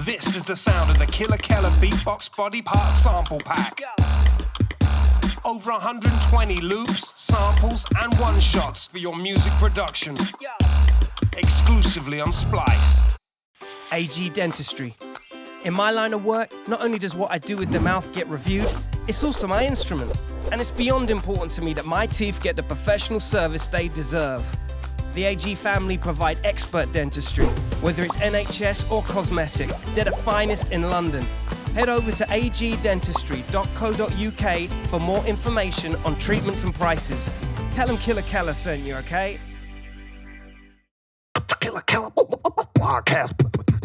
This is the sound of the Killa beatbox body part sample pack. Over 120 loops, samples, and one-shots for your music production. Exclusively on Splice. AG Dentistry. In my line of work, not only does what I do with the mouth get reviewed, it's also my instrument. And it's beyond important to me that my teeth get the professional service they deserve. The AG family provide expert dentistry, whether it's NHS or cosmetic. They're the finest in London. Head over to agdentistry.co.uk for more information on treatments and prices. Tell them Killa sent you, okay? Killa podcast.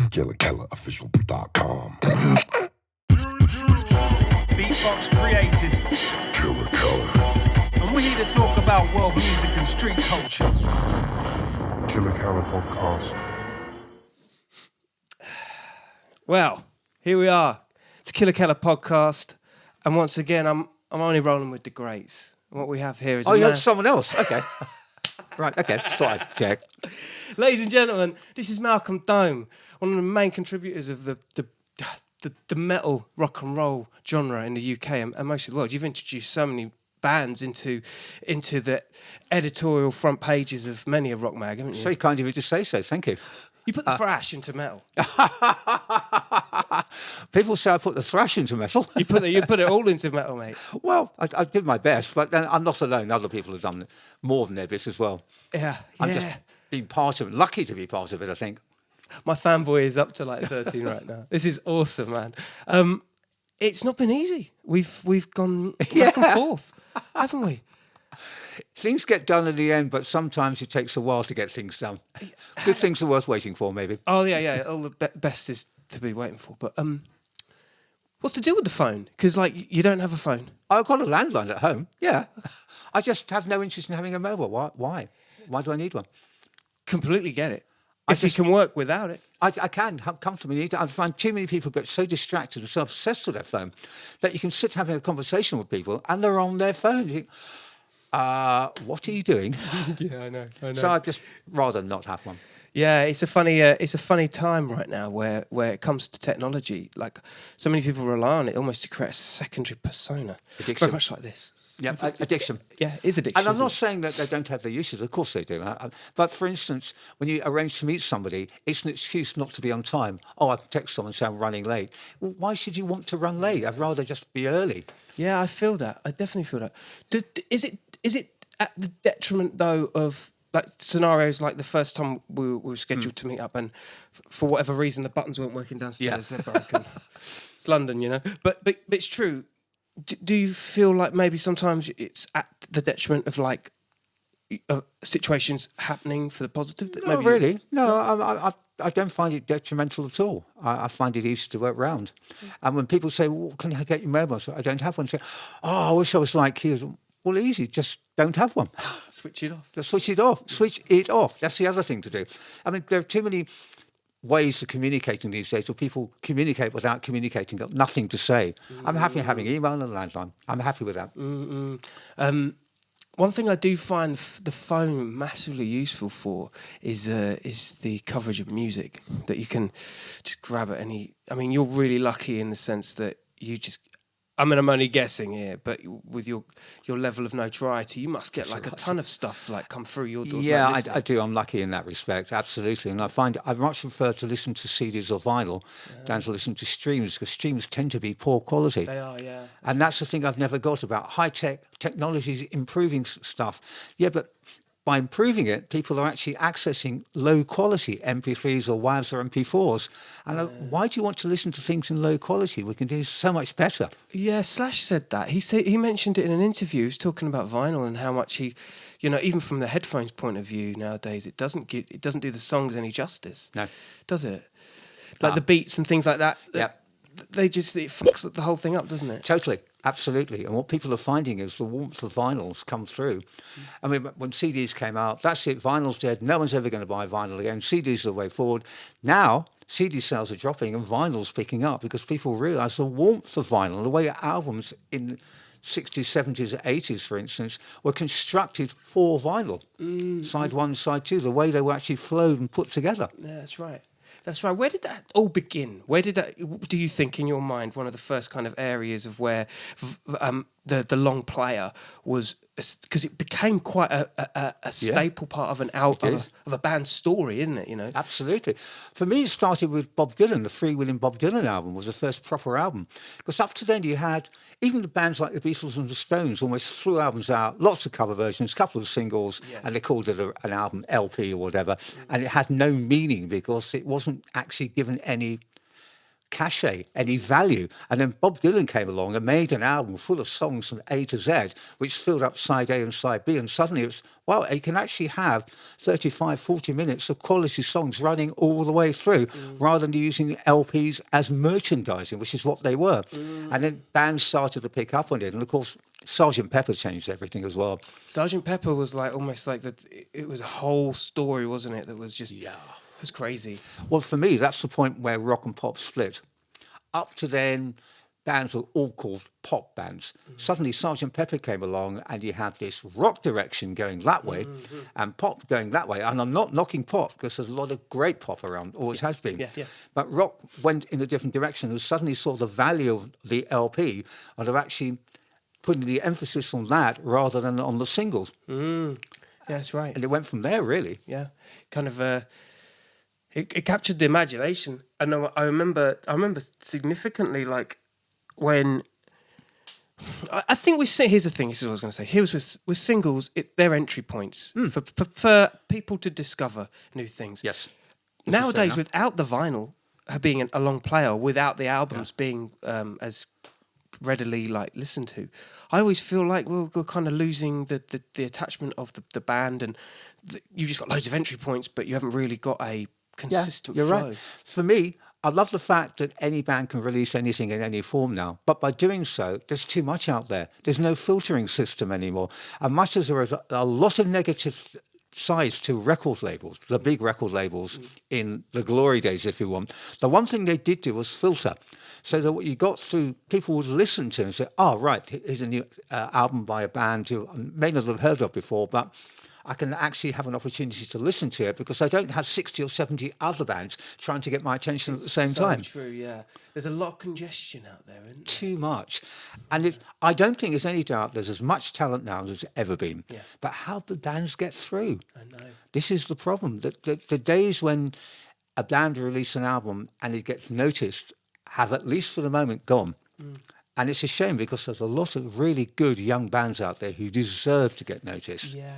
KillaOfficial.com. Beatbox created. Killa. And we're here to talk about world music and street culture. Killa podcast. Well, here we are. It's Killa podcast, and once again, I'm only rolling with the greats. And what we have here is you're someone else. Okay, right. Okay, sorry. Check. Ladies and gentlemen, this is Malcolm Dome, one of the main contributors of the metal rock and roll genre in the UK and most of the world. You've introduced so many bands into the editorial front pages of many a rock mag, haven't you? So kind of you to say so. Thank you. You put the thrash into metal. People say I put the thrash into metal. You put it all into metal, mate. Well, I did my best, but then I'm not alone. Other people have done more than their best as well. Yeah. I'm just being part of it. Lucky to be part of it, I think. My fanboy is up to like 13 right now. This is awesome, man. It's not been easy. We've gone back and forth, haven't we? Things get done in the end, but sometimes it takes a while to get things done. Good things are worth waiting for, maybe. Oh, yeah. All the best is to be waiting for. But what's the deal with the phone? Because, like, you don't have a phone. I've got a landline at home, yeah. I just have no interest in having a mobile. Why? Why do I need one? Completely get it. If you can work without it. I can comfortably. I find too many people get so distracted and so obsessed with their phone that you can sit having a conversation with people and they're on their phone. You think, what are you doing? Yeah, I know. So I'd just rather not have one. Yeah, it's a funny time right now where it comes to technology. Like, so many people rely on it almost to create a secondary persona. Addiction. Very much like this. Yeah, addiction. Yeah, it is addiction. And I'm not saying that they don't have their uses. Of course they do. But for instance, when you arrange to meet somebody, it's an excuse not to be on time. Oh, I can text someone and say I'm running late. Well, why should you want to run late? I'd rather just be early. Yeah, I feel that. I definitely feel that. Is it at the detriment though of like scenarios like the first time we were scheduled to meet up and for whatever reason the buttons weren't working downstairs? They're broken. It's London, you know. But it's true. Do you feel like maybe sometimes it's at the detriment of like situations happening for the positive? That Not really. No, I don't find it detrimental at all. I find it easy to work round. And when people say, well, can I get your mobile? So I don't have one. Say, I wish I was like you. Well, easy. Just don't have one. Switch it off. Just switch it off. Switch it off. That's the other thing to do. I mean, there are too many ways of communicating these days where people communicate without communicating, got nothing to say. I'm happy having email and a landline. I'm happy with that. One thing I do find the phone massively useful for is the coverage of music, that you can just grab at any. I mean, you're really lucky in the sense that you just. I mean, I'm only guessing here, but with your level of notoriety, you must get like a ton of stuff like come through your door. Yeah, I do. I'm lucky in that respect, absolutely. And I find I much prefer to listen to CDs or vinyl than to listen to streams, because streams tend to be poor quality. They are, yeah. And that's the thing I've never got about high-tech technology improving stuff. Yeah, but by improving it, people are actually accessing low-quality MP3s or WAVs or MP4s. And why do you want to listen to things in low quality? We can do so much better. Yeah, Slash said that. He mentioned it in an interview. He was talking about vinyl and how much he, even from the headphones point of view nowadays, it doesn't do the songs any justice. No, does it? Like the beats and things like that. Yeah. It fucks the whole thing up, doesn't it? Totally, absolutely. And what people are finding is the warmth of vinyls come through. I mean, when CDs came out, that's it, vinyl's dead. No one's ever going to buy vinyl again. CDs are the way forward. Now, CD sales are dropping and vinyl's picking up because people realise the warmth of vinyl, the way albums in 60s, 70s, 80s, for instance, were constructed for vinyl. Side one, side two, the way they were actually flowed and put together. Yeah, that's right. That's right. Where did that all begin? Where did that? Do you think, in your mind, one of the first kind of areas of where the long player was, because it became quite a staple part of of a band's story, isn't it? You know. Absolutely. For me, it started with Bob Dylan. The Freewheeling Bob Dylan album was the first proper album. Because up to then you had, even the bands like the Beatles and the Stones almost threw albums out, lots of cover versions, a couple of singles, and they called it an album, LP or whatever. And it had no meaning because it wasn't actually given any cachet, any value. And then Bob Dylan came along and made an album full of songs from A to Z, which filled up side A and side B. And suddenly it's, well, you can actually have 35, 40 minutes of quality songs running all the way through, rather than using LPs as merchandising, which is what they were. And then bands started to pick up on it. And of course, Sgt. Pepper changed everything as well. Sgt. Pepper was like almost like it was a whole story, wasn't it? That was just, it was crazy. Well, for me, that's the point where rock and pop split. Up to then, bands were all called pop bands. Suddenly, Sgt. Pepper came along, and you had this rock direction going that way, and pop going that way. And I'm not knocking pop, because there's a lot of great pop around, always has been. But rock went in a different direction, and suddenly saw the value of the LP, and of actually putting the emphasis on that rather than on the singles. Yeah, that's right. And it went from there, really. Yeah, kind of. It captured the imagination. And I remember significantly, like, when I think here's the thing. This is what I was going to say. Here's with singles, they're entry points for people to discover new things. Yes. Nowadays, without the vinyl being a long player, without the albums being as readily like listened to, I always feel like we're kind of losing the attachment of the band, and you've just got loads of entry points, but you haven't really got a consistent you're flow. right. For me, I love the fact that any band can release anything in any form now. But by doing so, there's too much out there. There's no filtering system anymore. And much as there is a lot of negative sides to record labels, the big record labels in the glory days, if you want, the one thing they did do was filter. So that what you got through, people would listen to and say, oh, right, here's a new album by a band who I may not have heard of before, but I can actually have an opportunity to listen to it because I don't have 60 or 70 other bands trying to get my attention at the same time. True, yeah. There's a lot of congestion out there, isn't there? Too much. And I don't think there's any doubt there's as much talent now as there's ever been. Yeah. But how do bands get through? I know. This is the problem. The days when a band releases an album and it gets noticed have, at least for the moment, gone. And it's a shame because there's a lot of really good young bands out there who deserve to get noticed. Yeah.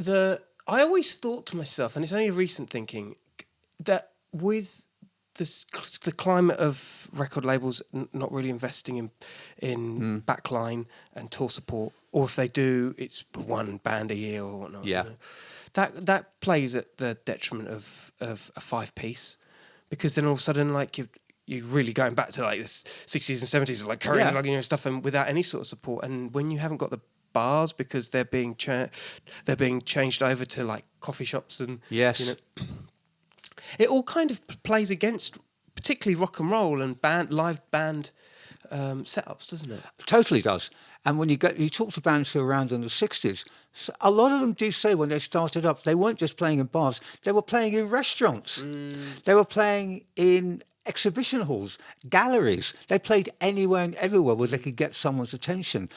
I always thought to myself, and it's only a recent thinking, that with the climate of record labels not really investing in backline and tour support, or if they do, it's one band a year or whatnot. Yeah. You know, that plays at the detriment of a 5-piece, because then all of a sudden, like you're really going back to like the 60s and 70s, like Kerrang and Raw stuff, and without any sort of support. And when you haven't got the bars because they're being changed over to like coffee shops and it all kind of plays against particularly rock and roll and live band setups, doesn't it? Totally does. And when you talk to bands who were around in the 60s, a lot of them do say when they started up, they weren't just playing in bars, they were playing in restaurants. They were playing in exhibition halls, galleries. They played anywhere and everywhere where they could get someone's attention.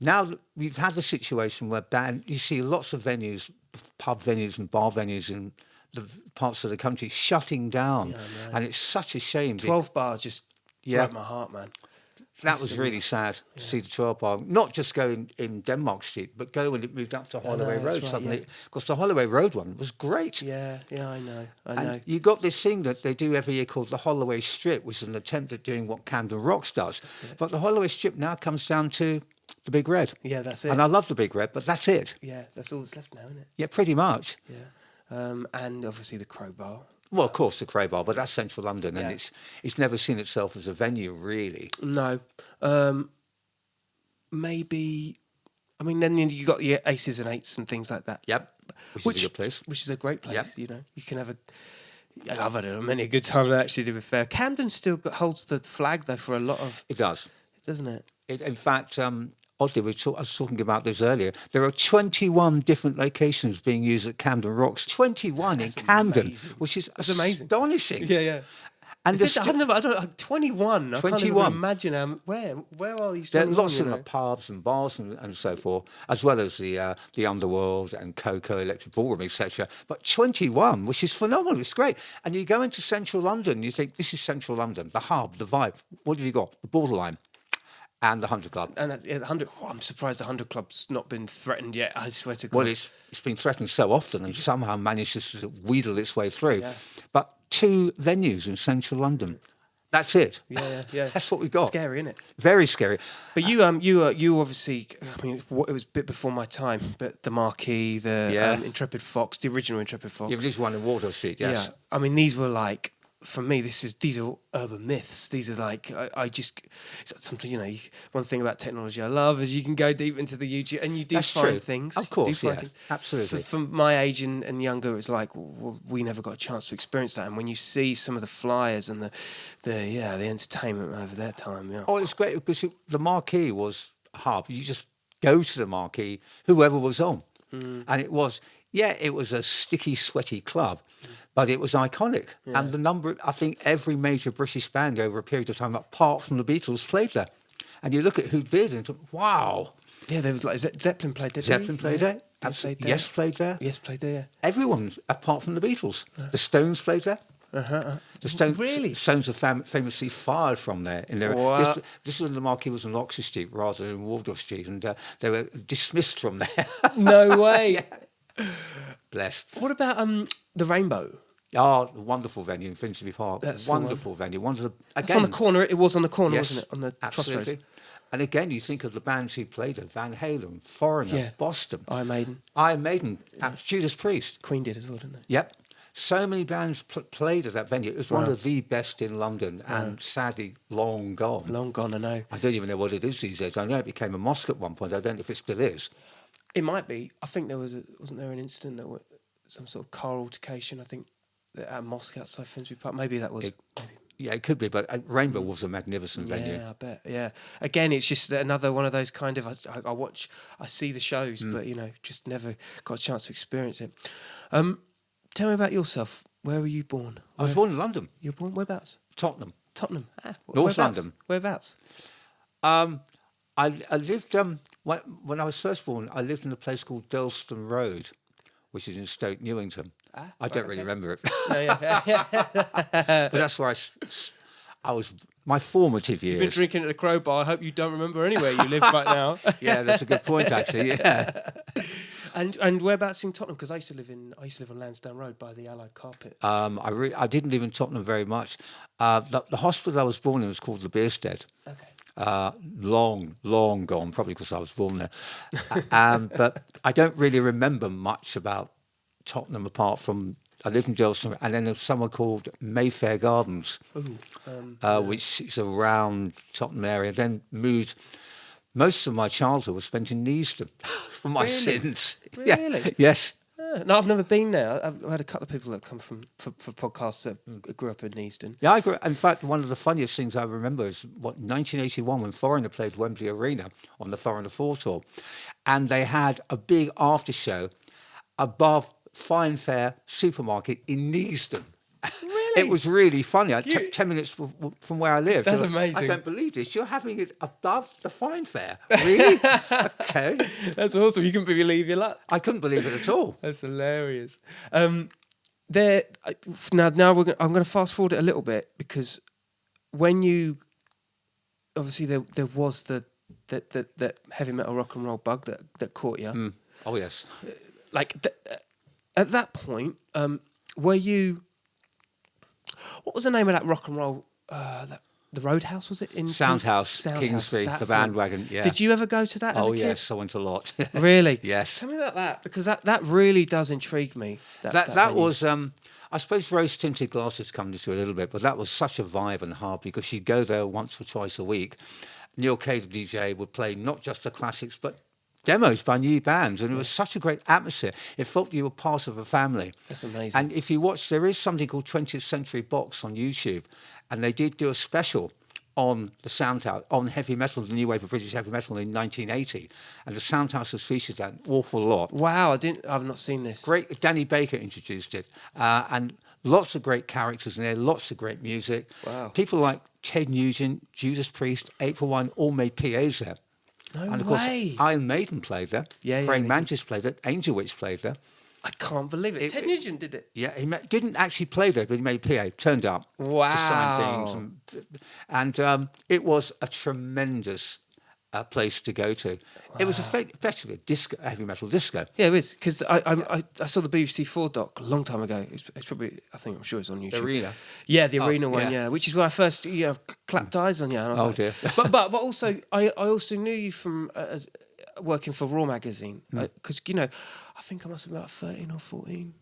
Now we've had the situation where you see lots of venues, pub venues and bar venues in the parts of the country shutting down. And it's such a shame. 12 bars just broke my heart, man. That was really sad to see the 12 bar, not just go in Denmark Street, but go when it moved up to Holloway Road suddenly. Because the Holloway Road one was great. Yeah, I know. And you got this thing that they do every year called the Holloway Strip, which is an attempt at doing what Camden Rocks does. But the Holloway Strip now comes down to the Big Red. Yeah, that's it. And I love the Big Red, but that's it. Yeah, that's all that's left now, isn't it? Yeah, pretty much. Yeah. And obviously the Crowbar. Well, of course, the Crowbar, but that's central London, and it's never seen itself as a venue, really. No. Maybe, I mean, then you got your Aces and Eights and things like that. Yep, which is a good place. Which is a great place, Yep. you know. You can have I've had many a good time, actually, to be fair. Camden still holds the flag, though, for a lot of... It does. Doesn't it? In fact, oddly, I was talking about this earlier. There are 21 different locations being used at Camden Rocks. 21 That's in Camden, amazing. which is That's amazing. astonishing. Yeah. And Is it, I don't know, like 21. I can't even 21. imagine where are these There are 21, lots of them at pubs and bars and so forth, as well as the Underworld and Coco, Electric Ballroom, etc. But 21, which is phenomenal. It's great. And you go into central London, you think, this is central London, the hub, the vibe. What have you got? The Borderline and the 100 Club. And that's, the 100. Oh, I'm surprised the 100 Club's not been threatened yet. I swear to God. Well, it's been threatened so often and somehow managed to sort of wheedle its way through. Yeah. But 2 venues in central London. That's it. Yeah. That's what we've got. Scary, isn't it? Very scary. But you obviously, I mean, it was a bit before my time, but the Marquee, the Intrepid Fox, the original Intrepid Fox. You've just won a Water Street, yes. Yeah, I mean, these were like, for me, these are urban myths. These are like, I just, something, one thing about technology I love is you can go deep into the YouTube and you do That's find true. things. Of course, You do find yeah, things. absolutely. For my age and younger, it's like, well, we never got a chance to experience that. And when you see some of the flyers and the entertainment over that time, yeah. Oh, it's great because the Marquee was a hub. You just go to the Marquee, whoever was on. And it was a sticky, sweaty club, but it was iconic. Yeah. And I think every major British band over a period of time, apart from the Beatles, played there. And you look at who did and think, wow. Yeah, there was like Zeppelin played there. Zeppelin played there. Absolutely. Yes played there. Yes, played there. Everyone, apart from the Beatles. The Stones played there. The Stones, Really? Stones are famously fired from there. In their, Wow. this was when the Marquee was on Oxford Street rather than Waldorf Street, and they were dismissed from there. No way. Bless. What about the Rainbow? Oh, a wonderful venue in Finsbury Park. That's the one. Wonderful venue. One of the It's on the corner. It was on the corner, Yes, wasn't it? On the absolutely. crossroads. And again, you think of the bands who played there: Van Halen, Foreigner, Yeah. Boston, Iron Maiden. Iron Maiden, Judas Priest. Queen did as well, didn't they? Yep. So many bands played at that venue. It was one of the best in London, and sadly long gone. Long gone, I know. I don't even know what it is these days. I know it became a mosque at one point. I don't know if it still is. It might be. I think wasn't there an incident that was some sort of car altercation, I think, at a mosque outside Finsbury Park. Maybe that was... Yeah, it could be, but Rainbow was a magnificent venue. Yeah, I bet. Yeah. Again, it's just another one of those kind of... I see the shows, but, just never got a chance to experience it. Tell me about yourself. Where were you born? I was born in London, You were born... Whereabouts? Tottenham. Tottenham. North Whereabouts? London. Whereabouts? I lived when I was first born. I lived in a place called Durlston Road, which is in Stoke Newington. I don't really remember it, but that's where I was. My formative years. You've been drinking at the Crowbar. I hope you don't remember anywhere you live right now. Yeah, that's a good point, actually. Yeah. And whereabouts in Tottenham? Because I used to live on Lansdowne Road by the Allied Carpet. I didn't live in Tottenham very much. The hospital I was born in was called the Beerstead. Okay. Long gone, probably because I was born there. But I don't really remember much about Tottenham apart from I lived in Durlston, and then there's somewhere called Mayfair Gardens, which is around Tottenham area. Then moved. Most of my childhood was spent in Neasden for my sins. Really? Yeah. Yes. No, I've never been there. I've had a couple of people that come for podcasts that grew up in Neasden. Yeah, I grew. In fact, one of the funniest things I remember is 1981 when Foreigner played Wembley Arena on the Foreigner 4 tour, and they had a big after show above Fine Fair supermarket in Neasden. Really? It was really funny. I took 10 minutes from where I lived. That's I amazing. don't believe this. You're having it above the Fine Fair. Really? Okay. That's awesome. You couldn't believe your luck. I couldn't believe it at all. That's hilarious. I'm going to fast forward it a little bit because when you obviously there was the heavy metal rock and roll bug that caught you. Oh yes. At that point, were you? What was the name of that rock and roll? The Roadhouse, was it in Soundhouse, Kingsbury, the bandwagon. Yeah. Did you ever go to that? As a kid? Yes, I went a lot. Really? Yes. Tell me about that because that really does intrigue me. That was. I suppose rose tinted glasses come into it a little bit, but that was such a vibe and hub because you'd go there once or twice a week. Neil Cave, the DJ, would play not just the classics but demos by new bands, and it was such a great atmosphere. It felt you were part of a family. That's amazing. And if you watch, there is something called 20th Century Box on YouTube, and they did do a special on the Soundhouse, on heavy metal, the new wave of British heavy metal in 1980, and the Soundhouse has featured that an awful lot. Wow, I've not seen this. Great, Danny Baker introduced it, and lots of great characters in there, lots of great music. Wow. People like Ted Nugent, Judas Priest, April Wine all made PAs there. No And of way. course, Iron Maiden played there. Yeah, Praying they Mantis played there. Angel Witch played there. I can't believe it. Ted Nugent did it. Yeah, he didn't actually play there, but he made PA. Turned up to sign things, and it was a tremendous place to go to. It was effectively a disco, heavy metal disco. Yeah, it is, because I saw the BBC 4 doc a long time ago. It's probably, I'm sure it's on YouTube. The Arena. Yeah, the Arena one. yeah. Yeah, which is where I first clapped eyes on you. And I was like, Dear. but also I also knew you from as working for Raw Magazine, because I think I must have been about 13 or 14,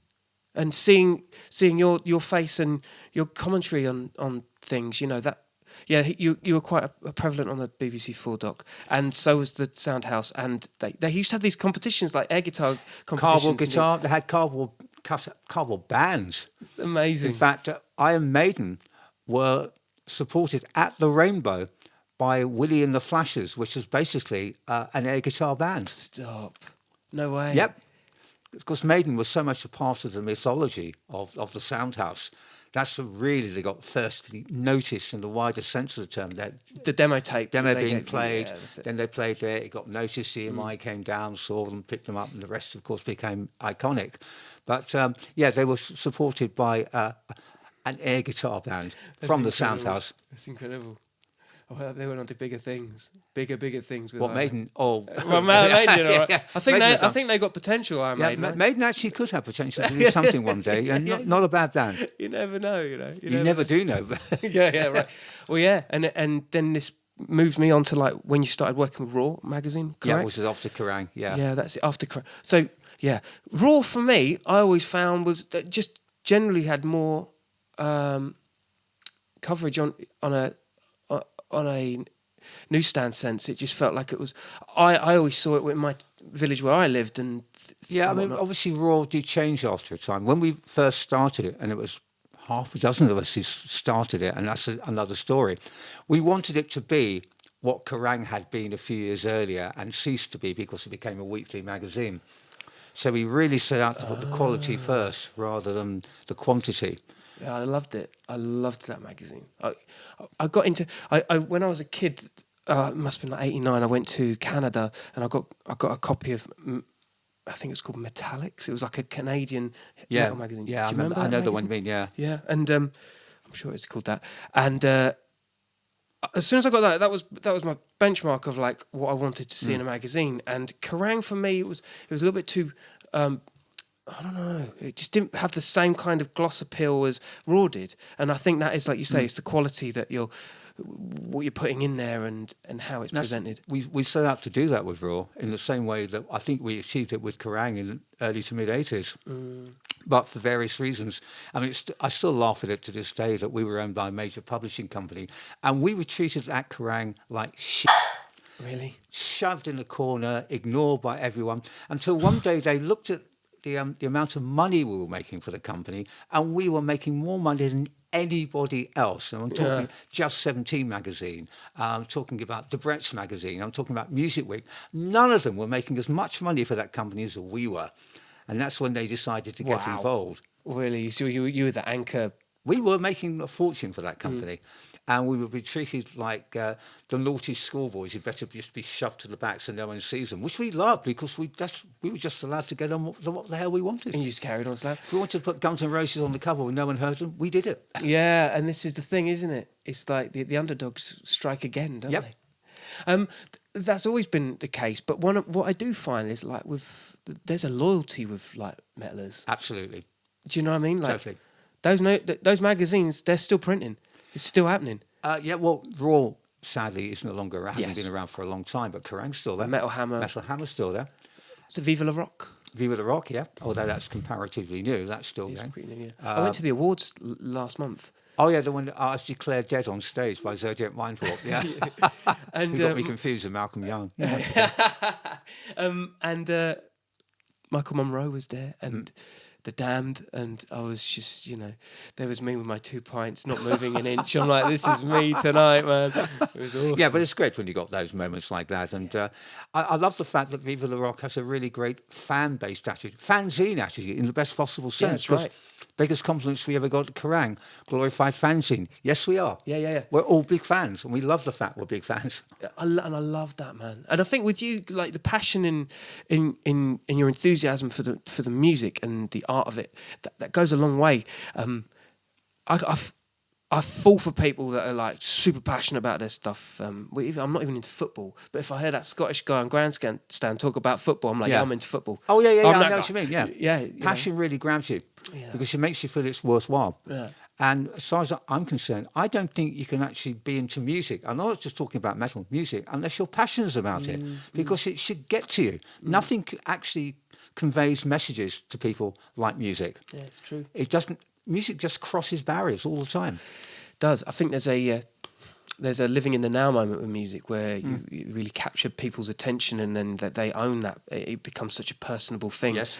and seeing your face and your commentary on things, that. Yeah, you were quite prevalent on the BBC 4 doc, and so was the Soundhouse, and they used to have these competitions, like air guitar competitions. Cardboard guitar. They had cardboard bands. Amazing. In fact, Iron Maiden were supported at the Rainbow by Willie and the Flashers, which was basically an air guitar band. Stop. No way. Yep. Because Maiden was so much a part of the mythology of the Soundhouse. That's what really they got firstly noticed in the wider sense of the term. The demo tape. Being played, yeah, then they played there, it got noticed, EMI came down, saw them, picked them up, and the rest, of course, became iconic. But, they were supported by an air guitar band from the Soundhouse. That's incredible. Well, they went on to bigger things. Bigger things. With What, Maiden? Oh. Well, Maiden, all right. Yeah. I think they got potential, Iron Maiden. Right? Maiden actually could have potential to do something one day, and not a bad band. You never know, You never do know. yeah, right. Well, yeah, and then this moves me on to like when you started working with Raw Magazine, correct? Yeah, which is after Kerrang, yeah. Yeah, that's it, after Kerrang. So, yeah, Raw for me, I always found was that just generally had more coverage on a newsstand sense. It just felt like it was. I always saw it in my village where I lived, and yeah, I mean, obviously Raw did change after a time. When we first started it, and it was half a dozen of us who started it, and that's another story. We wanted it to be what Kerrang had been a few years earlier and ceased to be because it became a weekly magazine. So we really set out to put the quality first rather than the quantity. Yeah, I loved it. I loved that magazine. I got into when I was a kid. It must have been like '89. I went to Canada and I got a copy of. I think it's called Metallics. It was like a Canadian metal magazine. Yeah, do you remember I know that the one you magazine? mean. Yeah. Yeah, and I'm sure it's called that. And as soon as I got that was my benchmark of like what I wanted to see in a magazine. And Kerrang for me it was a little bit too. I don't know. It just didn't have the same kind of gloss appeal as Raw did, and I think that is, like you say, it's the quality that what you're putting in there and how it's presented. We set out to do that with Raw in the same way that I think we achieved it with Kerrang in the early to mid '80s, but for various reasons. I mean, I still laugh at it to this day that we were owned by a major publishing company, and we were treated at Kerrang like shit. Really? Shoved in a corner, ignored by everyone, until one day they looked at the amount of money we were making for the company, and we were making more money than anybody else. And I'm talking Just 17 magazine, I'm talking about The Brett's magazine, I'm talking about Music Week. None of them were making as much money for that company as we were. And that's when they decided to get involved. Really? So you were the anchor? We were making a fortune for that company. And we would be treated like the naughty schoolboys who better just be shoved to the back so no one sees them, which we loved because we were just allowed to get on what the hell we wanted. And you just carried on slam. If we wanted to put Guns N' Roses on the cover when no one heard them, we did it. Yeah, and this is the thing, isn't it? It's like the underdogs strike again, don't they? That's always been the case. But what I do find is like there's a loyalty with like metalers. Absolutely. Do you know what I mean? Like, totally. Those magazines, they're still printing. It's still happening. Well, Raw, sadly, is no longer, hasn't been around for a long time, but Kerrang's still there. Metal Hammer. Metal Hammer's still there. So Viva La Rock. Viva the Rock, yeah. Although that's comparatively new, that's still It's going. pretty new, yeah. I went to the awards last month. Oh, yeah, the one that I was declared dead on stage by Zodiac Mindwarp, yeah. And Who got me confused with Malcolm Young. And Michael Monroe was there, and The Damned, and I was just, there was me with my 2 pints, not moving an inch. I'm like, this is me tonight, man. It was awesome. Yeah, but it's great when you got those moments like that. And I love the fact that Viva La Rock has a really great fan-based attitude, fanzine attitude in the best possible sense. Yeah, that's right. Biggest compliments we ever got at Kerrang, glorified fanzine. Yes, we are. Yeah. We're all big fans, and we love the fact we're big fans. And I love that, man. And I think with you, like the passion in your enthusiasm for the music and the art of it, that goes a long way. I fall for people that are like super passionate about their stuff. I'm not even into football, but if I hear that Scottish guy on grandstand talk about football, I'm like, yeah, I'm into football. Oh yeah, I'm I know what you mean. Yeah. Passion really grabs you because it makes you feel it's worthwhile. Yeah. And as far as I'm concerned, I don't think you can actually be into music. I'm not just talking about metal music unless you're passionate about it, because it should get to you. Nothing actually conveys messages to people like music. Yeah, it's true. It doesn't. Music just crosses barriers all the time. Does. I think there's a living in the now moment with music where you really capture people's attention, and then that they own that. It becomes such a personable thing. Yes.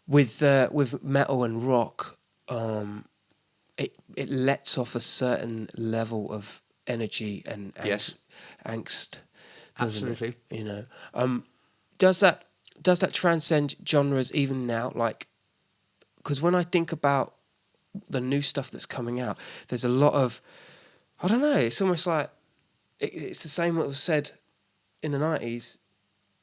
With metal and rock, it lets off a certain level of energy and angst. Absolutely. It? Does that transcend genres even now? Like, because when I think about the new stuff that's coming out, there's a lot of, I don't know, it's almost like it's the same what was said in the 90s.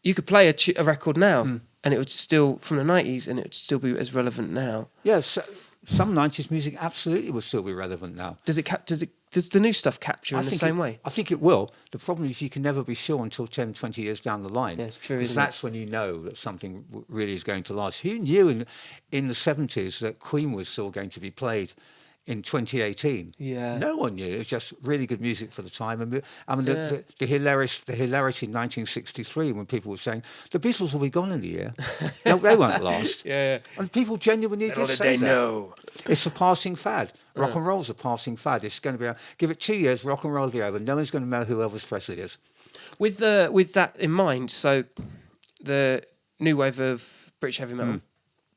You could play a record now and it would still, from the 90s, and it would still be as relevant now. Yes, some 90s music absolutely would still be relevant now. Does the new stuff capture in the same way? I think it will. The problem is you can never be sure until 10, 20 years down the line. Yeah, it's true, isn't that's when you know that something really is going to last. Who knew in the 70s that Queen was still going to be played in 2018? Yeah. No one knew. It was just really good music for the time. And I mean, the hilarity in 1963 when people were saying, the Beatles will be gone in a year. No, they won't last. Yeah. And people genuinely did say that. Know. It's a passing fad. Rock and roll's a passing fad. It's going to be give it 2 years, rock and roll will be over. No one's going to know who Elvis Presley is. With that in mind, so the new wave of British heavy metal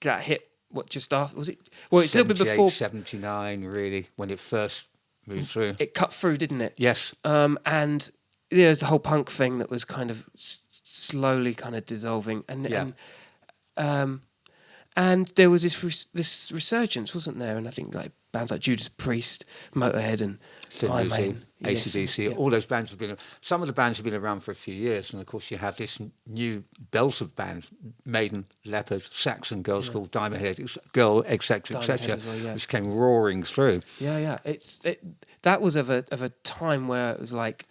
that hit what just after was it? Well, it's a little bit before 79, really, when it first moved through. It cut through, didn't it? Yes. And there's the whole punk thing that was kind of slowly kind of dissolving, and there was this resurgence, wasn't there? And I think like bands like Judas Priest, Motorhead, and Iron Maiden, AC/DC, all those bands have been. Some of the bands have been around for a few years, and of course you have this new belt of bands: Maiden, Leppard, Saxon Girls called Diamond Head, etc., which came roaring through. Yeah. That was of a time where it was like.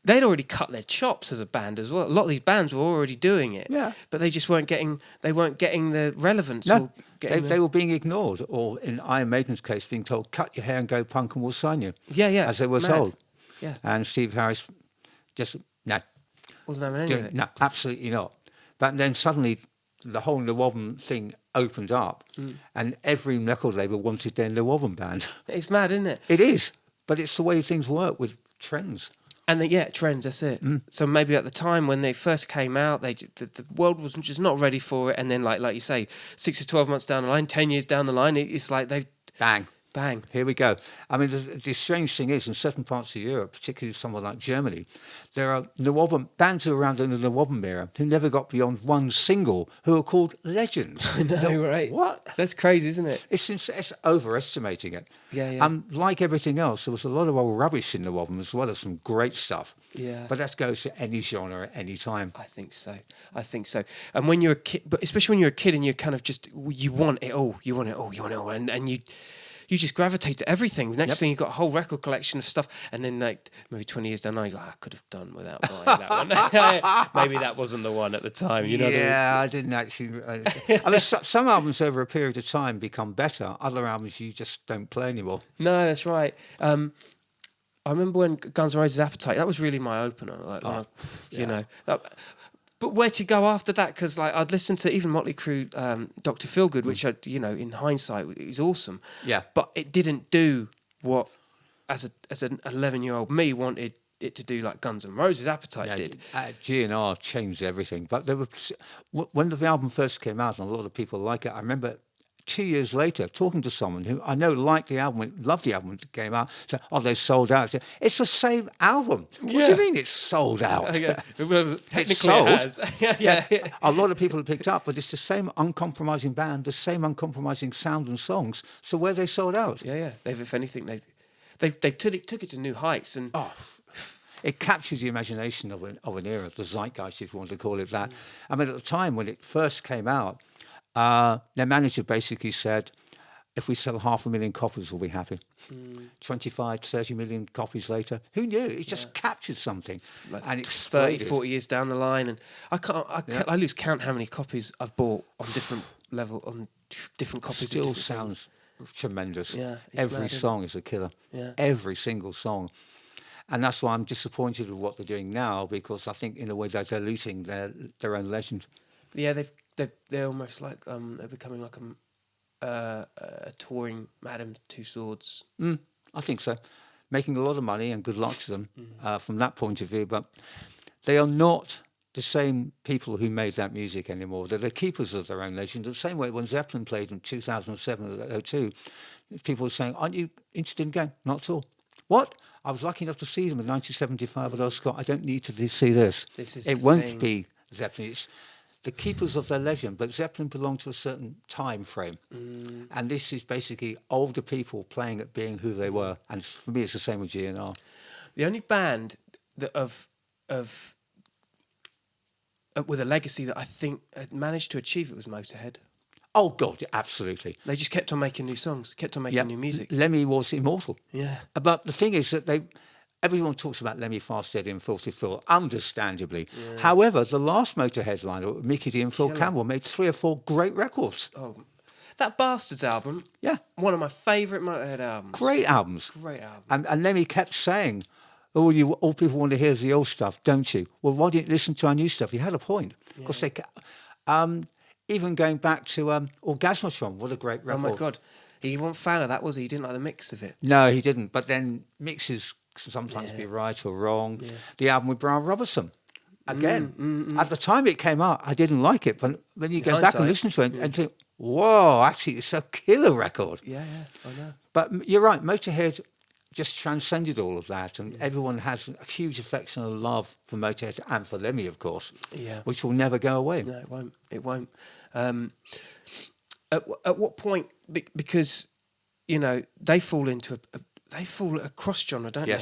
They'd already cut their chops as a band as well. A lot of these bands were already doing it, but they just weren't getting the relevance. No, they were being ignored, or in Iron Maiden's case, being told, "Cut your hair and go punk, and we'll sign you." Yeah, as they were told. Yeah, and Steve Harris just wasn't having any of it. No, absolutely not. But then suddenly, the whole NWOBHM thing opened up, and every record label wanted their NWOBHM band. It's mad, isn't it? It is, but it's the way things work with trends. And trends, that's it. So maybe at the time when they first came out, the world was just not ready for it. And then, like you say, 6 to 12 months down the line, 10 years down the line, it's like they've... Bang. Here we go. I mean, the strange thing is, in certain parts of Europe, particularly somewhere like Germany, there are bands who are around in the NWOBHM era who never got beyond one single, who are called legends. I know, right? What? That's crazy, isn't it? It's overestimating it. Yeah. Like everything else, there was a lot of old rubbish in NWOBHM as well as some great stuff. Yeah. But that goes to any genre at any time. I think so. And when you're a kid, but especially when you're a kid and you're kind of just, you want it all. And you just gravitate to everything. The next thing, you've got a whole record collection of stuff, and then like maybe 20 years down the line, you're like, I could have done without buying that one. Maybe that wasn't the one at the time. You know what I mean? I didn't actually. I mean, some albums over a period of time become better. Other albums you just don't play anymore. No, that's right. I remember when Guns N' Roses' Appetite, that was really my opener. You know. But where to go after that? Because like I'd listen to even Motley Crue, Dr. Feelgood, which in hindsight is awesome. Yeah. But it didn't do what as an 11-year-old me wanted it to do like Guns N' Roses. Appetite did. G&R changed everything. But there was, when the album first came out, and a lot of people like it, I remember 2 years later talking to someone who I know liked the album, loved the album when it came out, said, "Oh, they sold out." I said, "It's the same album." What do you mean it's sold out? Well, technically It's sold. it has. yeah. A lot of people have picked up, but it's the same uncompromising band, the same uncompromising sound and songs. So where they sold out? Yeah. They've, if anything, they took it to new heights. And It captures the imagination of an era, the zeitgeist, if you want to call it that. I mean, at the time when it first came out, their manager basically said, if we sell 500,000 copies, we'll be happy. 25, 30 million copies later, who knew? It just captured something. like And 30, exploded. 40 years down the line, and I lose count how many copies I've bought on different copies. Still of different sounds tremendous. Yeah, it's Every mad, isn't song is a killer. Yeah. Every single song. And that's why I'm disappointed with what they're doing now, because I think in a way they're diluting their own legend. Yeah, they're almost like they're becoming like a touring Madame Tussauds. I think so. Making a lot of money, and good luck to them from that point of view. But they are not the same people who made that music anymore. They're the keepers of their own legend. The same way when Zeppelin played in 2007 at O2, people were saying, "Aren't you interested in going?" Not at all. What? I was lucky enough to see them in 1975 at Oscar. I don't need to see this. It won't be Zeppelin. It's the keepers of their legend, but Zeppelin belonged to a certain time frame. And this is basically older people playing at being who they were. And for me, it's the same with G&R. The only band that with a legacy that I think had managed to achieve it was Motorhead. Oh, God, absolutely. They just kept on making new songs, kept on making new music. Lemmy was immortal. Yeah. But the thing is that everyone talks about Lemmy Farstead and Filthy Phil, understandably. However, the last Motorhead lineup, Mickey D and Phil Campbell, made 3 or 4 great records. Oh, that Bastards album. Yeah. One of my favourite Motorhead albums. Great albums. Great album. And Lemmy kept saying, all people want to hear is the old stuff, don't you? Well, why didn't you listen to our new stuff? He had a point. Because they even going back to Orgasmatron, what a great record. Oh, my God. He wasn't a fan of that, was he? He didn't like the mix of it. No, he didn't. But then mixes can sometimes be right or wrong. Yeah. The album with Brian Robertson, again. At the time it came out, I didn't like it. But when you go back and listen to it and think, whoa, actually, it's a killer record. Yeah, I know. But you're right, Motorhead just transcended all of that, and everyone has a huge affection and love for Motorhead and for Lemmy, of course, which will never go away. No, it won't. At what point? Because they fall into they fall across genre, don't they?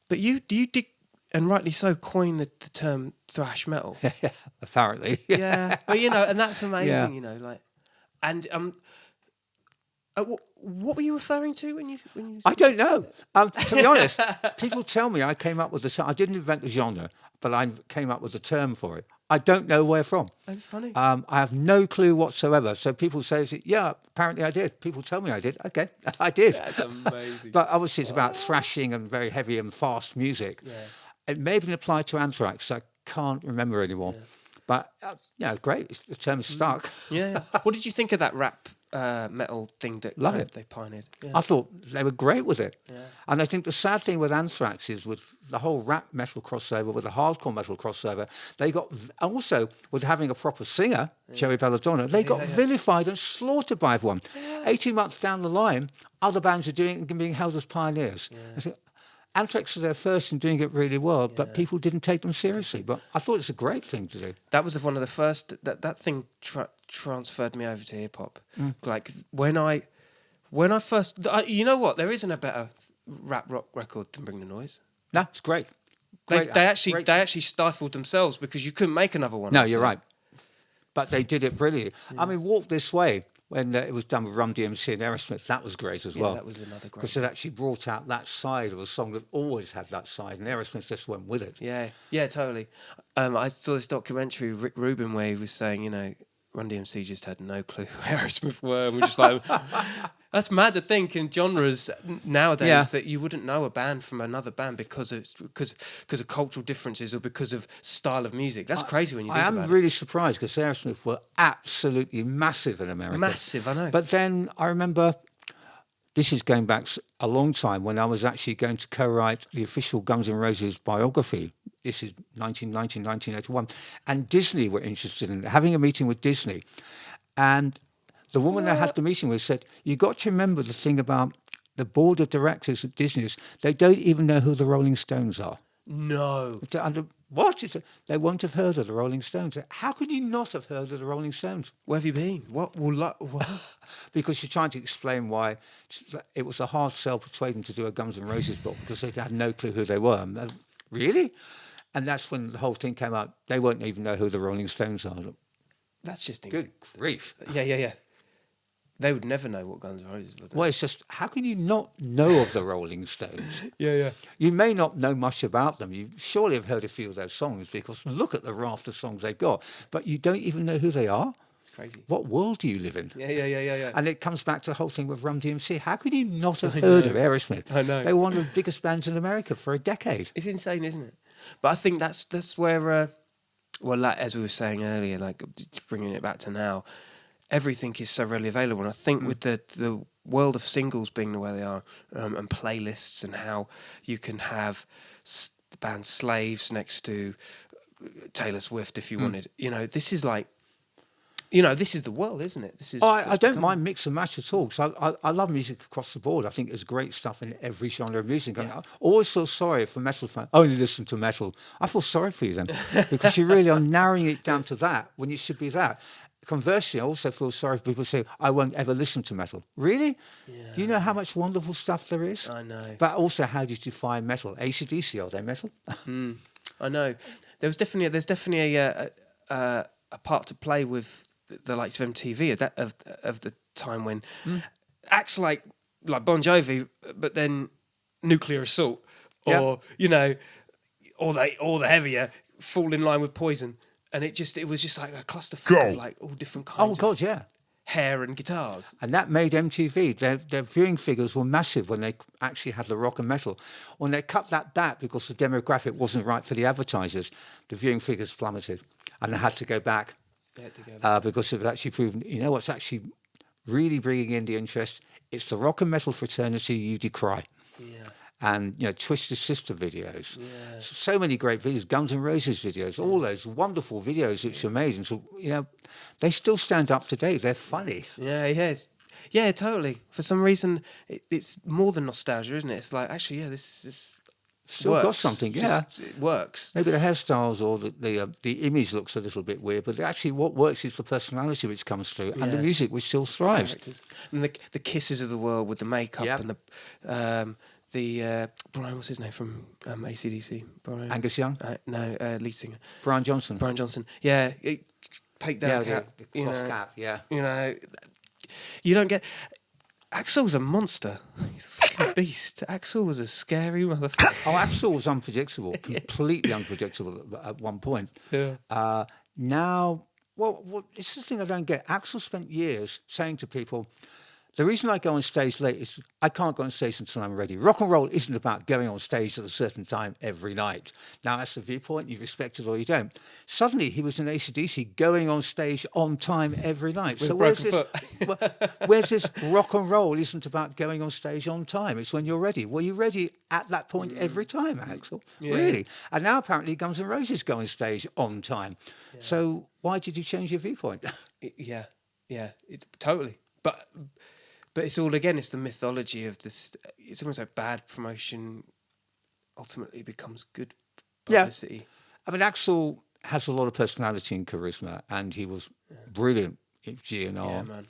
But you did, and rightly so, coin the term thrash metal. Apparently. Yeah. Well, and that's amazing. And what were you referring to when you? I don't know. To be honest, people tell me I came up with the. I didn't invent the genre, but I came up with the term for it. I don't know where from. That's funny. I have no clue whatsoever. So people say, "Yeah, apparently I did." People tell me I did. Okay, I did. That's amazing. But obviously, it's about thrashing and very heavy and fast music. Yeah. It may have been applied to Anthrax. I can't remember anymore. Yeah. But great. The term is stuck. Yeah. What did you think of that rap metal thing that they pioneered? Yeah. I thought they were great with it. Yeah. And I think the sad thing with Anthrax is with the whole rap metal crossover, with the hardcore metal crossover, they got also with having a proper singer, Joey Belladonna, they got vilified and slaughtered by everyone. 18 months down the line, other bands are doing it and being held as pioneers. Yeah. Anthrax was their first in doing it really well, but people didn't take them seriously. But I thought it's a great thing to do. That was one of the first. That thing transferred me over to hip hop. Like when I first, you know what? There isn't a better rap rock record than Bring the Noise. No, it's great. They actually stifled themselves because you couldn't make another one. No, you're right. But they did it brilliantly. Yeah. I mean, Walk This Way, when it was done with Run DMC and Aerosmith, that was great as well. Yeah, that was another great. Because it actually brought out that side of a song that always had that side, and Aerosmith just went with it. Yeah, totally. I saw this documentary, Rick Rubin, where he was saying, Run DMC just had no clue who Aerosmith were, and we're just like, that's mad to think in genres nowadays that you wouldn't know a band from another band because of cultural differences or because of style of music. That's crazy when you think about it. I am really surprised because Aerosmith were absolutely massive in America. Massive, I know. But then I remember this is going back a long time when I was actually going to co-write the official Guns N' Roses biography. This is 1990, 1981. And Disney were interested in it, having a meeting with Disney. And the woman I had the meeting with said, you got to remember the thing about the board of directors at Disney is they don't even know who the Rolling Stones are. No. What? They won't have heard of the Rolling Stones. How could you not have heard of the Rolling Stones? Where have you been? What? Because you're trying to explain why it was a hard sell to persuade them to do a Guns N' Roses book because they had no clue who they were. Really? And that's when the whole thing came out. They won't even know who the Rolling Stones are. That's just Good grief. Yeah. They would never know what Guns N' Roses was. Well, it's just, how can you not know of the Rolling Stones? Yeah. You may not know much about them. You surely have heard a few of those songs because look at the raft of songs they've got. But you don't even know who they are? It's crazy. What world do you live in? Yeah. And it comes back to the whole thing with Run DMC. How could you not have heard of Aerosmith? I know. They were one of the biggest bands in America for a decade. It's insane, isn't it? But I think that's where, like, as we were saying earlier, like bringing it back to now, everything is so readily available. And I think with the world of singles being the way they are, and playlists and how you can have the band Slaves next to Taylor Swift if you wanted. This is like, this is the world, isn't it? This is. I don't mind mix and match at all. Because I love music across the board. I think there's great stuff in every genre of music. And I always feel sorry for metal fans. Only listen to metal. I feel sorry for you then, because you really are narrowing it down to that when it should be that. Conversely, I also feel sorry for people who say, I won't ever listen to metal. Really? Yeah. Do you know how much wonderful stuff there is? I know. But also, how do you define metal? AC/DC, are they metal? I know. There's definitely a part to play with the likes of MTV of the time when acts like Bon Jovi, but then Nuclear Assault, or or the heavier fall in line with Poison. And it was just like a clusterfuck of like all different kinds of hair and guitars. And that made MTV, their viewing figures were massive when they actually had the rock and metal. When they cut that back because the demographic wasn't right for the advertisers, the viewing figures plummeted. And they had to go back because it was actually proven, what's actually really bringing in the interest? It's the rock and metal fraternity you decry. Yeah. And Twisted Sister videos, so many great videos, Guns N' Roses videos, all those wonderful videos which are made, and so they still stand up today. They're funny. Yeah, totally. For some reason, it's more than nostalgia, isn't it? It's like actually, this still works. Got something. It works. Maybe the hairstyles or the image looks a little bit weird, but actually, what works is the personality which comes through and the music which still thrives. And the Kisses of the world with the makeup and the Brian, what's his name from AC/DC? Brian Angus Young? Lead singer. Brian Johnson. Yeah, peaked down cap. The cross cap. Yeah. You don't get. Axl's a monster. He's a fucking beast. Axl was a scary motherfucker. Axl was unpredictable, completely unpredictable at one point. Yeah. Now, this is the thing I don't get. Axl spent years saying to people, the reason I go on stage late is I can't go on stage until I'm ready. Rock and roll isn't about going on stage at a certain time every night. Now, that's the viewpoint. You respect it or you don't. Suddenly, he was in AC/DC going on stage on time every night. With so where's this rock and roll isn't about going on stage on time? It's when you're ready. Were you ready at that point every time, Axl? Yeah. Really? And now, apparently, Guns N' Roses go on stage on time. Yeah. So why did you change your viewpoint? Yeah, it's totally. But it's all, again, it's the mythology of this. It's almost like bad promotion ultimately becomes good publicity. Yeah. I mean, Axl has a lot of personality and charisma, and he was brilliant in GNR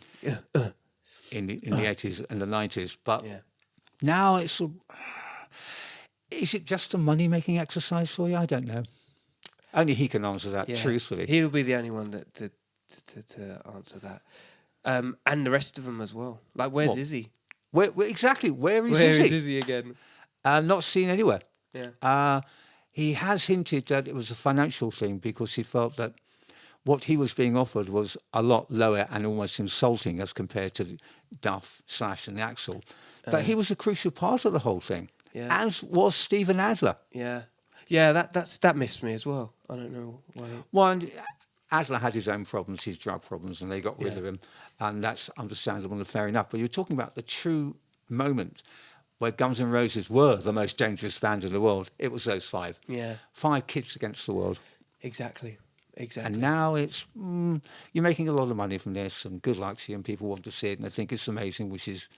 in the 80s and the 90s. But now it's is it just a money-making exercise for you? I don't know. Only he can answer that, truthfully. He'll be the only one that to answer that. And the rest of them as well. Like, where's Izzy? Exactly. Where is Izzy again? Not seen anywhere. Yeah. He has hinted that it was a financial thing because he felt that what he was being offered was a lot lower and almost insulting as compared to Duff, Slash and Axl. But he was a crucial part of the whole thing. Yeah. As was Steven Adler. Yeah. Yeah, that miffs me as well. I don't know why. Well, and Adler had his own problems, his drug problems, and they got rid of him. And that's understandable and fair enough. But you're talking about the true moment where Guns N' Roses were the most dangerous band in the world, it was those five. Yeah. 5 kids against the world. Exactly. And now it's, you're making a lot of money from this, and good luck to you, and people want to see it, and they think it's amazing, which is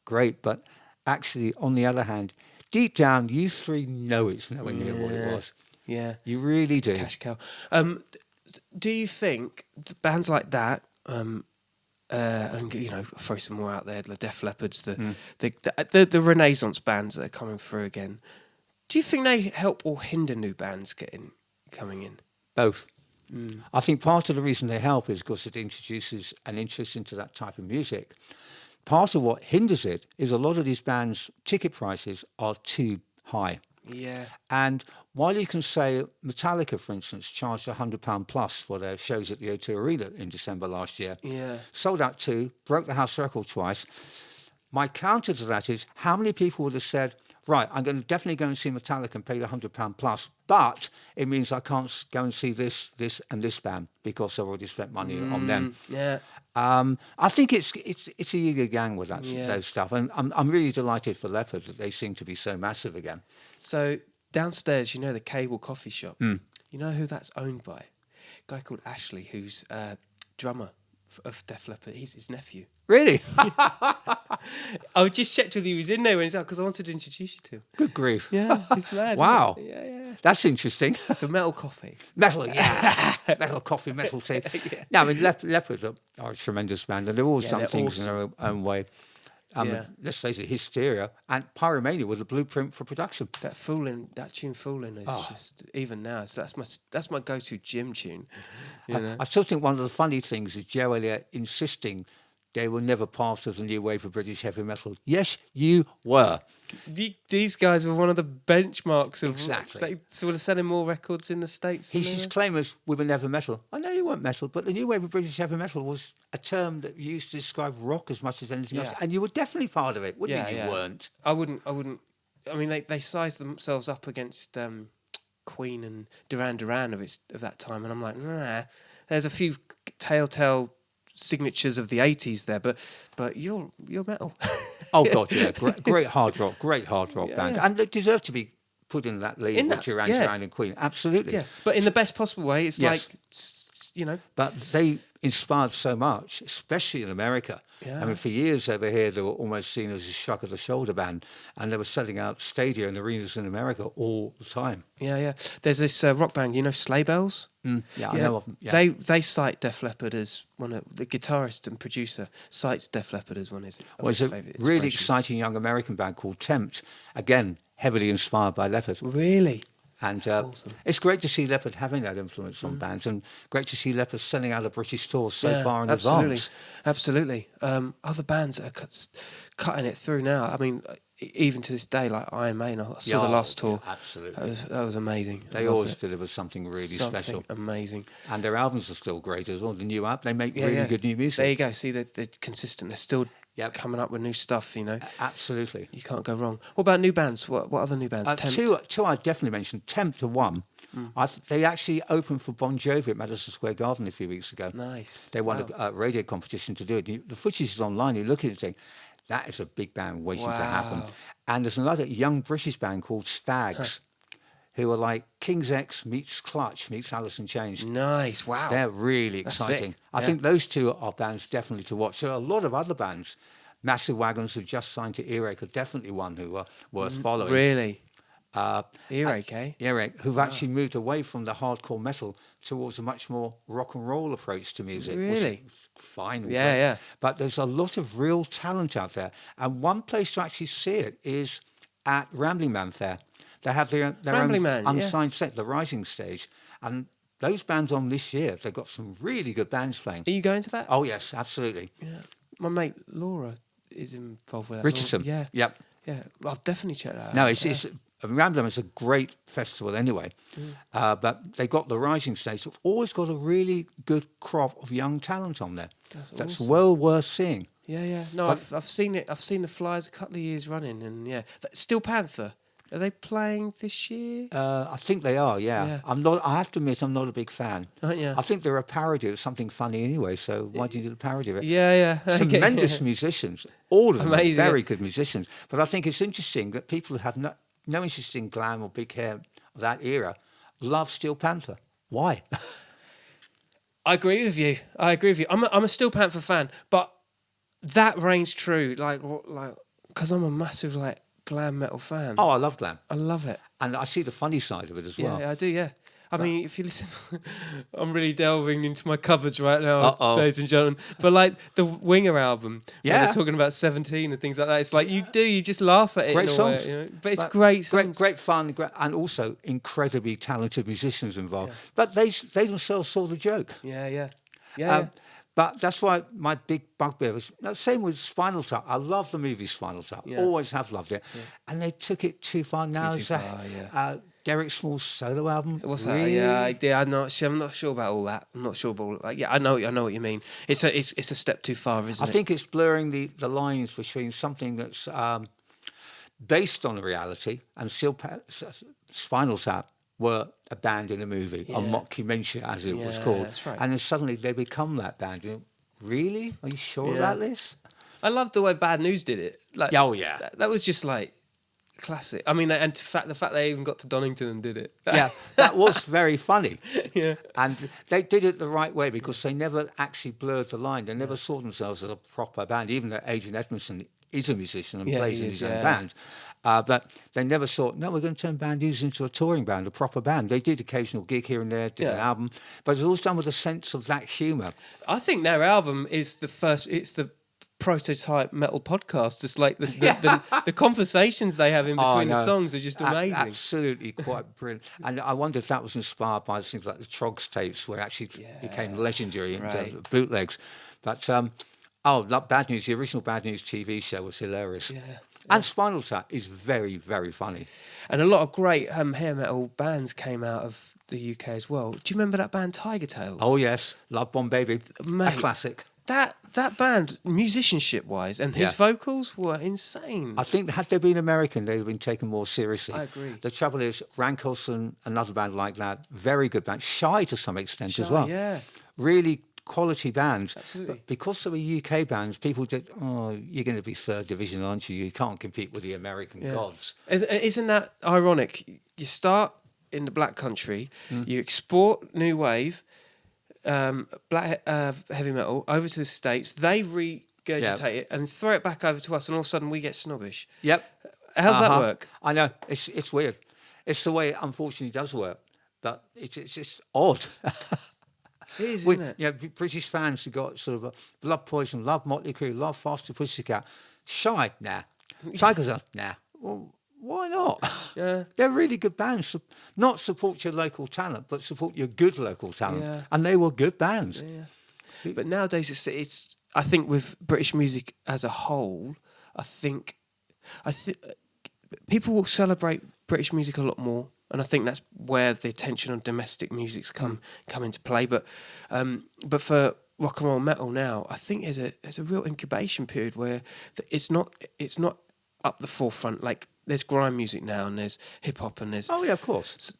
great. But actually, on the other hand, deep down, you three know it's nowhere near what it was. Yeah. You really do. Cash cow. Do you think bands like that, and throw some more out there, the Def Leppards, the Renaissance bands that are coming through again, do you think they help or hinder new bands coming in? Both. I think part of the reason they help is because it introduces an interest into that type of music. Part of what hinders it is a lot of these bands' ticket prices are too high. Yeah. And while you can say Metallica, for instance, charged £100 plus for their shows at the O2 Arena in December last year, sold out 2, broke the house record twice. My counter to that is how many people would have said, right, I'm going to definitely go and see Metallica and pay the £100 plus, but it means I can't go and see this, and this band because I've already spent money on them. Yeah. I think it's a yin and yang with those stuff, and I'm really delighted for Leppard that they seem to be so massive again. So downstairs, the Cable coffee shop. You know who that's owned by? A guy called Ashley, who's drummer of Def Leppard. He's his nephew. Really? I just checked with you. He was in there when he's out because I wanted to introduce you to him. Good grief. Yeah, he's mad. Wow. Yeah. That's interesting. It's a metal coffee. Metal, yeah. Metal coffee, metal tea. Yeah. No, I mean, Leppard are a tremendous band, and they've always done things awesome. in their own way. Let's face it, Hysteria and Pyromania was a blueprint for production. That tune Foolin' is just, even now, so that's my go-to gym tune. I still think one of the funny things is Joe Elliott insisting they were never part of the new wave of British heavy metal. Yes, you were. These guys were one of the benchmarks of Exactly. They sort of selling more records in the States. His claim is we were never metal. I know you weren't metal, but the new wave of British heavy metal was a term that you used to describe rock as much as anything else, and you were definitely part of it, wouldn't you? You weren't. I wouldn't. I mean, they sized themselves up against Queen and Duran Duran of that time, and I'm like, nah. There's a few telltale signatures of the 80s there, but you're metal. Oh God, yeah, great hard rock band, and they deserve to be put in that league with Duran Duran and Queen. Absolutely, yeah, but in the best possible way. It's But they inspired so much, especially in America. Yeah. I mean, for years over here, they were almost seen as a shrug of the shoulder band, and they were selling out stadia and arenas in America all the time. Yeah. There's this rock band, Sleigh Bells? Yeah, I know of them. Yeah. They cite Def Leppard as one of the guitarist and producer cites Def Leppard as one of his It's a favourite really inspirations. exciting young American band called Tempt, again, heavily inspired by Leppard. Really? And Awesome. it's great to see Leppard having that influence on bands, and great to see Leppard sending out a British tour so far in advance. Absolutely. Other bands that are cutting it through now. I mean, even to this day, like Iron Maiden, I saw the last tour. Yeah, absolutely. That was amazing. They always deliver something really special. Amazing. And their albums are still great as well. The new album, they make really good new music. There you go. See, they're consistent. They're still coming up with new stuff, Absolutely. You can't go wrong. What about new bands? What other new bands? Two I definitely mentioned. Tempt are one. They actually opened for Bon Jovi at Madison Square Garden a few weeks ago. Nice. They won a radio competition to do it. The footage is online. You look at it and think, that is a big band waiting to happen. And there's another young British band called Stags, who are like King's X meets Clutch meets Alice in Chains. Nice, wow. They're really exciting. I think those two are bands definitely to watch. There are a lot of other bands. Massive Wagons, who've just signed to Earache, are definitely one who are worth following. Really? Earache, eh? Earache, who've actually moved away from the hardcore metal towards a much more rock and roll approach to music. Really? Fine. Yeah. But there's a lot of real talent out there. And one place to actually see it is at Rambling Man Fair. They have their own unsigned set, the Rising Stage. And those bands on this year, they've got some really good bands playing. Are you going to that? Oh, yes, absolutely. Yeah. My mate Laura is involved with that. Richardson. Yeah. Yep. Yeah. I'll definitely check that out. No, it's Rambling is a great festival anyway. But they got the Rising Stage. They've always got a really good crop of young talent on there. That's awesome. well worth seeing. Yeah. No, I've seen it. I've seen the flyers a couple of years running, and Steel Panther. Are they playing this year? I think they are. Yeah. Yeah. I'm not. I have to admit, I'm not a big fan. Aren't you? I think they're a parody of something funny anyway. So why do you do the parody of it? Yeah. Tremendous musicians. All of them Amazing, are very yeah. good musicians. But I think it's interesting that people who have no interest in glam or big hair of that era love Steel Panther. Why? I agree with you. I'm a Steel Panther fan, but that reigns true. Like, because I'm a massive like glam metal fan. Oh, I love glam. I love it. And I see the funny side of it as well. Yeah, I do. Yeah. I mean, if you listen, I'm really delving into my cupboards right now, ladies and gentlemen. But like the Winger album, where they're talking about 17 and things like that. It's like you just laugh at it. Great in a songs, way, you know? But it's great songs. Great fun, and also incredibly talented musicians involved. But they themselves saw the joke. Yeah. But that's why my big bugbear was, same with Spinal Tap. I love the movie Spinal Tap. Yeah. Always have loved it. Yeah. And they took it too far now. Too far, Derek Small's solo album. What's really? that? Yeah, I'm not sure about all that. I'm not sure about all that. Yeah, I know what you mean. It's a step too far, isn't it? I think it's blurring the lines between something that's based on reality, and Spinal Tap were a band in a movie, a mockumentary as it was called. That's right. And then suddenly they become that band. You know, really? Are you sure about this? I love the way Bad News did it. Like, that was just like classic. I mean, and the fact they even got to Donington and did it. Yeah, that was very funny. Yeah. And they did it the right way because they never actually blurred the line. They never saw themselves as a proper band, even though Adrian Edmondson is a musician and plays in his own band. But they never thought, no, we're going to turn Band News into a touring band, a proper band. They did occasional gig here and there, did an album, but it was all done with a sense of that humour. I think their album is it's the prototype metal podcast. It's like the conversations they have in between the songs are just amazing. Absolutely quite brilliant. And I wonder if that was inspired by things like the Trogs tapes, where it actually became legendary in terms of bootlegs. But Bad News, the original Bad News TV show was hilarious. Yeah. And Spinal Tap is very, very funny. And a lot of great hair metal bands came out of the UK as well. Do you remember that band Tiger Tails? Oh, yes. Love Bomb Baby. Mate, a classic. That band, musicianship-wise, and his vocals were insane. I think had they been American, they'd have been taken more seriously. I agree. The trouble is, Rankelson, another band like that, very good band, Shy to some extent as well. Yeah. Really quality bands. Absolutely. But because they were UK bands, people did, you're going to be third division, aren't you? You can't compete with the American gods. Isn't that ironic? You start in the black country, you export new wave, black heavy metal over to the States, they regurgitate it and throw it back over to us, and all of a sudden we get snobbish. Yep. How's that work? I know. It's weird. It's the way it unfortunately does work. But it's just odd. It is, isn't it? You know, British fans who got sort of a Blood Poison, love Motley Crue, love Faster Pussycat. Shy, nah. Tigers, nah. Well, why not? Yeah. They're really good bands. Not support your local talent, but support your good local talent. Yeah. And they were good bands. Yeah. But nowadays, it's I think with British music as a whole, I think people will celebrate British music a lot more. And I think that's where the attention on domestic music's come into play. But for rock and roll metal now, I think there's a real incubation period where it's not up the forefront. Like there's grime music now, and there's hip hop, and there's of course,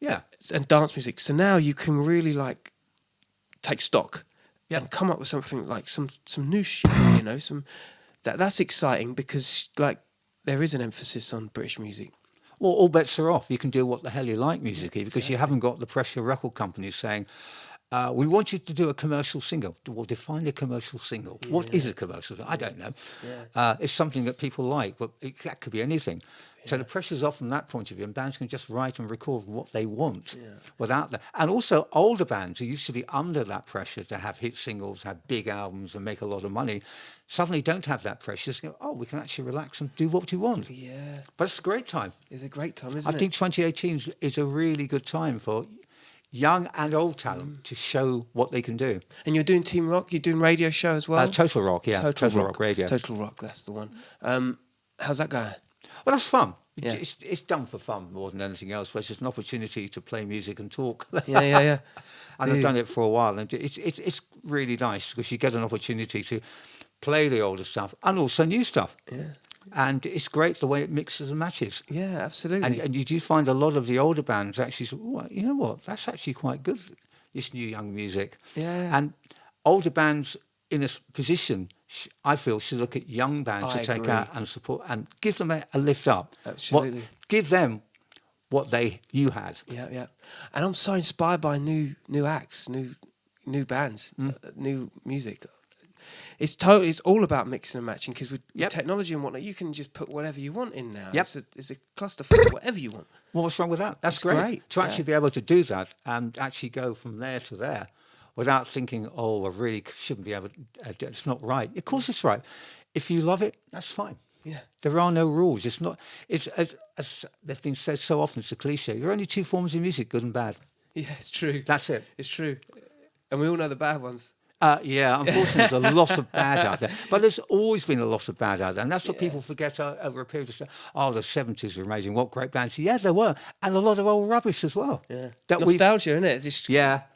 and dance music. So now you can really like take stock and come up with something like some new shit. You know, that's exciting because like there is an emphasis on British music. Well, all bets are off. You can do what the hell you like musically because you haven't got the pressure of record companies saying, we want you to do a commercial single. Well, define a commercial single. Yeah. What is a commercial single? I don't know. Yeah. It's something that people like, but that could be anything. Yeah. So the pressure's off from that point of view, and bands can just write and record what they want without that. And also older bands who used to be under that pressure to have hit singles, have big albums and make a lot of money, suddenly don't have that pressure. So go, we can actually relax and do what we want. Yeah. But it's a great time. It's a great time, isn't it? I think 2018 is a really good time for young and old talent to show what they can do. And you're doing Team Rock, you're doing radio show as well? Total Rock, yeah. Total Rock Radio. Total Rock, that's the one. How's that going? Well, that's fun. Yeah. It's done for fun more than anything else. But it's just an opportunity to play music and talk. Yeah. And I've done it for a while, and it's really nice because you get an opportunity to play the older stuff and also new stuff. And it's great the way it mixes and matches. Yeah, absolutely. And you do find a lot of the older bands actually say, well, you know what, that's actually quite good, this new young music. Yeah. And older bands in a position, I feel, should look at young bands I to take agree. out and support and give them a lift up. Absolutely. Give them what you had. Yeah. And I'm so inspired by new acts, new bands, new music. It's all about mixing and matching because with technology and whatnot, you can just put whatever you want in now. Yep. It's a clusterfuck of whatever you want. Well, what's wrong with that? That's It's great. great, To actually be able to do that and actually go from there to there without thinking, oh, I really shouldn't be able to, it's not right. Of course it's right. If you love it, that's fine. Yeah. There are no rules. It's not, it's as they've been said so often, it's a cliche. There are only two forms of music, good and bad. Yeah, it's true. That's it. It's true. And we all know the bad ones. Yeah, unfortunately, there's a lot of bad out there. But there's always been a lot of bad out there. And that's what people forget over a period of time. Oh, the 70s were amazing. What great bands. Yeah, there were. And a lot of old rubbish as well. Yeah. That Nostalgia, isn't it? Just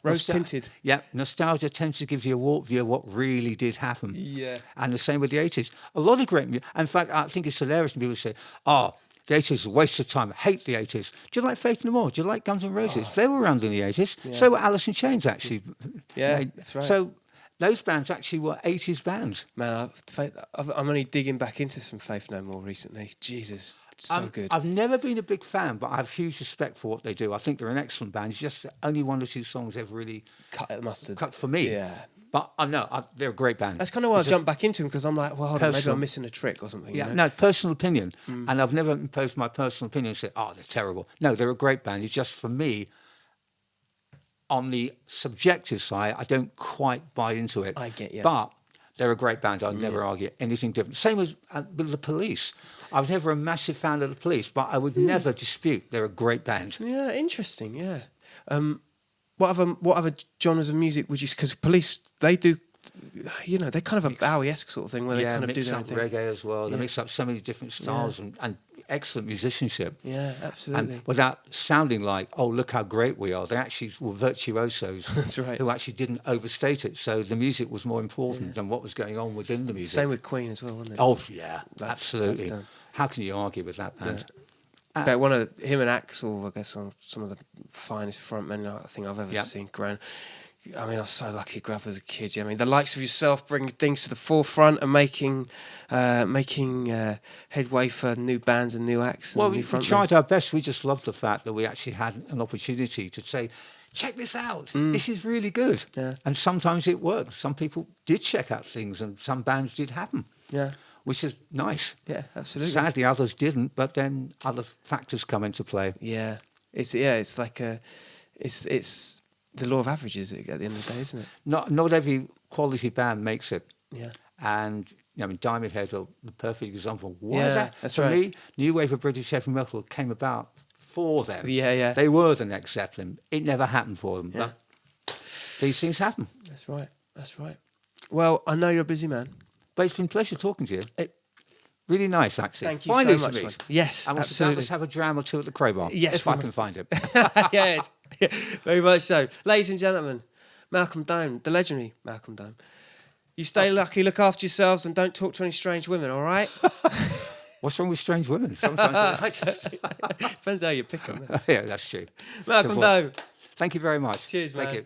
rose-tinted. Yeah, nostalgia tends to give you a warped view of what really did happen. Yeah. And the same with the 80s. A lot of great music. In fact, I think it's hilarious when people say, oh, the 80s is a waste of time. I hate the 80s. Do you like Faith No More? Do you like Guns N' Roses? They were around in the 80s. Yeah. So were Alice in Chains, actually. Yeah, that's right. So those bands actually were 80s bands. Man, I'm only digging back into some Faith No More recently. Jesus, it's so good. I've never been a big fan, but I have huge respect for what they do. I think they're an excellent band. It's just only one or two songs they've really Cut the mustard. cut for me. Yeah. But they're a great band. That's kind of why I jumped back into them because I'm like, well, hold on, maybe personal- I'm missing a trick or something. Yeah, you know? no, personal opinion. And I've never imposed my personal opinion and said, oh, they're terrible. No, they're a great band. It's just for me, on the subjective side, I don't quite buy into it. I get you. But they're a great band. I'd never argue anything different. Same as with the Police. I was never a massive fan of the Police, but I would never dispute they're a great band. Yeah, interesting. Yeah. What other genres of music would you? Because Police, they do, they kind of a Bowie-esque sort of thing where they kind of do mix their up own thing. reggae as well. They Yeah. mix up so many different styles and excellent musicianship. Yeah, absolutely. And without sounding like, oh, look how great we are. They actually were virtuosos. That's right. Who actually didn't overstate it. So the music was more important than what was going on within the music. Same with Queen as well, wasn't it? Oh, yeah, That's absolutely. done. How can you argue with that band? But one of him and Axl, I guess, are some of the finest frontmen I think I've ever seen grown. I mean, I was so lucky to grow up as a kid. I mean, the likes of yourself bringing things to the forefront and making headway for new bands and new acts. Well, and new we frontmen. tried our best. We just loved the fact that we actually had an opportunity to say, check this out. This is really good. Yeah. And sometimes it worked. Some people did check out things and some bands did happen. Yeah. Which is nice. Yeah, absolutely. Sadly, others didn't, but then other factors come into play. Yeah, it's like it's the law of averages at the end of the day, isn't it? Not every quality band makes it. Yeah. And I mean, Diamond Head are the perfect example. Why Yeah, is that? that's For right. me, new wave of British heavy metal came about for them. Yeah. They were the next Zeppelin. It never happened for them. Yeah. But these things happen. That's right. Well, I know you're a busy man. But it's been a pleasure talking to you. It- Really nice, actually. Thank you Finally so to much. meet. Man. Yes, And absolutely. let's have a dram or two at the Crowbar. Yes, if I we can must. find it. Yes, very much so. Ladies and gentlemen, Malcolm Dome, the legendary Malcolm Dome. You stay lucky, look after yourselves, and don't talk to any strange women, all right? What's wrong with strange women? Sometimes they're nice. Depends how you pick them. Yeah, that's true. Malcolm Good Dome. Thank you very much. Cheers, Thank man. you.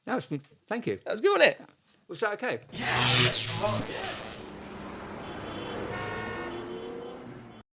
No, thank you. That was good, wasn't it? Was that okay? Let's rock it.